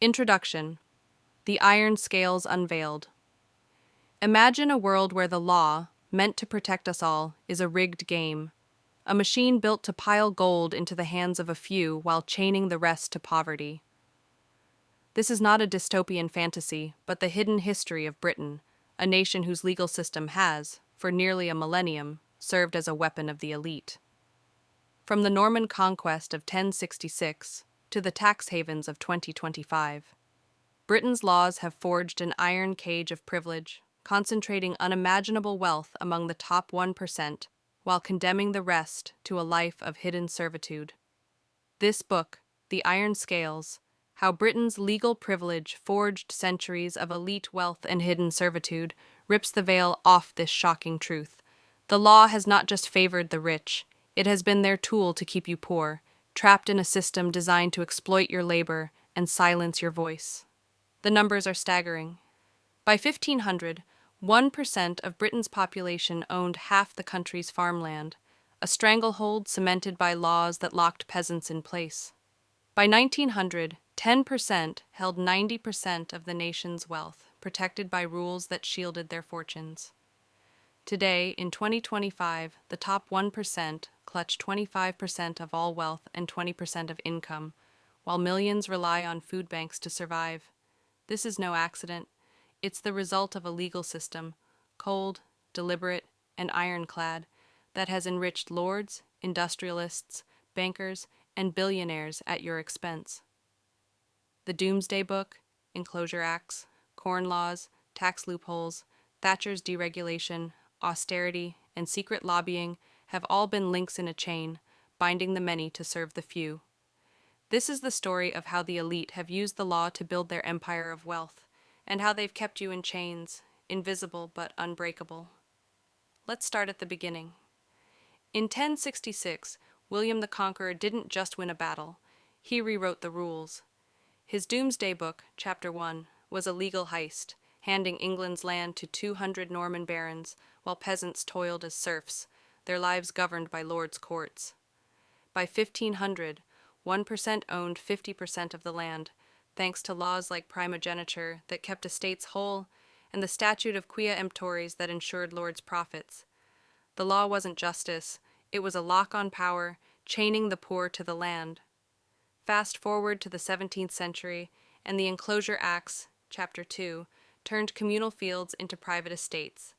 Introduction. The Iron Scales Unveiled. Imagine a world where the law, meant to protect us all, is a rigged game. A machine built to pile gold into the hands of a few while chaining the rest to poverty. This is not a dystopian fantasy, but the hidden history of Britain, a nation whose legal system has, for nearly a millennium, served as a weapon of the elite. From the Norman conquest of 1066 to the tax havens of 2025, Britain's laws have forged an iron cage of privilege, concentrating unimaginable wealth among the top 1% while condemning the rest to a life of hidden servitude. This book, The Iron Scales, How Britain's Legal Privilege Forged Centuries of Elite Wealth and Hidden Servitude, rips the veil off this shocking truth. The law has not just favored the rich, it has been their tool to keep you poor, trapped in a system designed to exploit your labor and silence your voice. The numbers are staggering. By 1500, 1% of Britain's population owned half the country's farmland, a stranglehold cemented by laws that locked peasants in place. By 1900, 10% held 90% of the nation's wealth, protected by rules that shielded their fortunes. Today, in 2025, the top 1% clutch 25% of all wealth and 20% of income, while millions rely on food banks to survive. This is no accident. It's the result of a legal system, cold, deliberate, and ironclad, that has enriched lords, industrialists, bankers, and billionaires at your expense. The Doomsday Book, Enclosure Acts, Corn Laws, tax loopholes, Thatcher's deregulation, austerity, and secret lobbying have all been links in a chain, binding the many to serve the few. This is the story of how the elite have used the law to build their empire of wealth, and how they've kept you in chains, invisible but unbreakable. Let's start at the beginning. In 1066, William the Conqueror didn't just win a battle, he rewrote the rules. His Doomsday Book, Chapter 1, was a legal heist, handing England's land to 200 Norman barons, while peasants toiled as serfs, their lives governed by lords' courts. By 1500, 1% owned 50% of the land, thanks to laws like primogeniture that kept estates whole, and the statute of quia emptores that ensured lords' profits. The law wasn't justice, it was a lock on power, chaining the poor to the land. Fast forward to the 17th century, and the Enclosure Acts, Chapter 2, turned communal fields into private estates.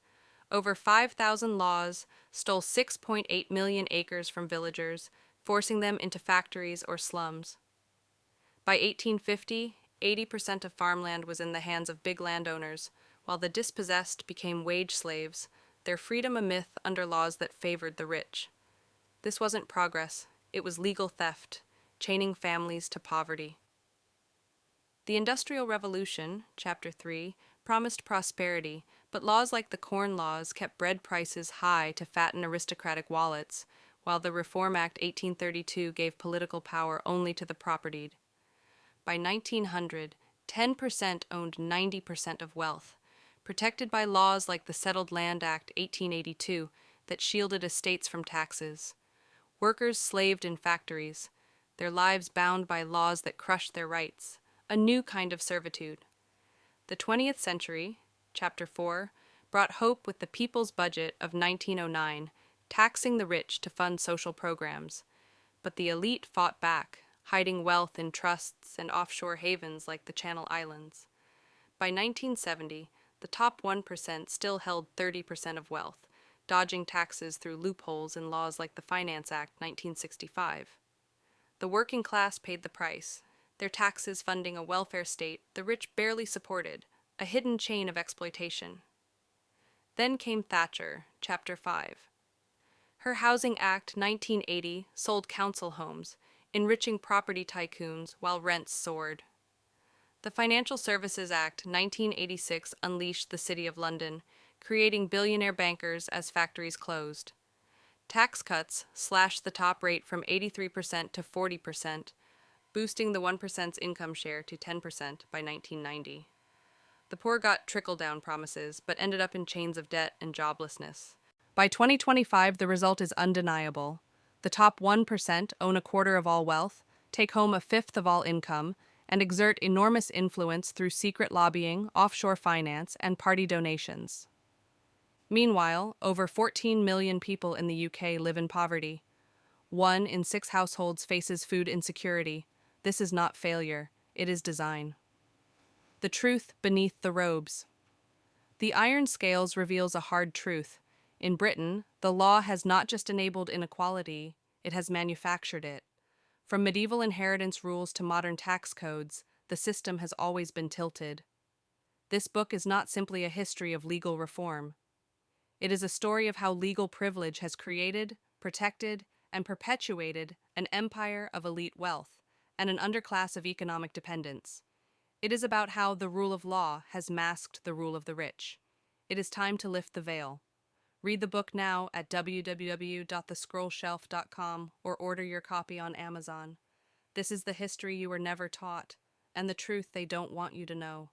Over 5,000 laws stole 6.8 million acres from villagers, forcing them into factories or slums. By 1850, 80% of farmland was in the hands of big landowners, while the dispossessed became wage slaves, their freedom a myth under laws that favored the rich. This wasn't progress, it was legal theft, chaining families to poverty. The Industrial Revolution, Chapter 3, promised prosperity, but laws like the Corn Laws kept bread prices high to fatten aristocratic wallets, while the Reform Act 1832 gave political power only to the propertied. By 1900, 10% owned 90% of wealth, protected by laws like the Settled Land Act 1882 that shielded estates from taxes. Workers slaved in factories, their lives bound by laws that crushed their rights, a new kind of servitude. The 20th century, Chapter 4, brought hope with the People's Budget of 1909, taxing the rich to fund social programs. But the elite fought back, hiding wealth in trusts and offshore havens like the Channel Islands. By 1970, the top 1% still held 30% of wealth, dodging taxes through loopholes in laws like the Finance Act 1965. The working class paid the price, their taxes funding a welfare state the rich barely supported, a hidden chain of exploitation. Then came Thatcher, Chapter 5. Her Housing Act 1980 sold council homes, enriching property tycoons while rents soared. The Financial Services Act 1986 unleashed the City of London, creating billionaire bankers as factories closed. Tax cuts slashed the top rate from 83% to 40%, boosting the 1%'s income share to 10% by 1990. The poor got trickle-down promises, but ended up in chains of debt and joblessness. By 2025, the result is undeniable. The top 1% own a quarter of all wealth, take home a fifth of all income, and exert enormous influence through secret lobbying, offshore finance, and party donations. Meanwhile, over 14 million people in the UK live in poverty. 1 in 6 households faces food insecurity. This is not failure, it is design. The truth beneath the robes. The iron scales reveals a hard truth. In Britain, the law has not just enabled inequality, it has manufactured it. From medieval inheritance rules to modern tax codes, the system has always been tilted. This book is not simply a history of legal reform. It is a story of how legal privilege has created, protected, and perpetuated an empire of elite wealth and an underclass of economic dependence. It is about how the rule of law has masked the rule of the rich. It is time to lift the veil. Read the book now at www.thescrollshelf.com or order your copy on Amazon. This is the history you were never taught, and the truth they don't want you to know.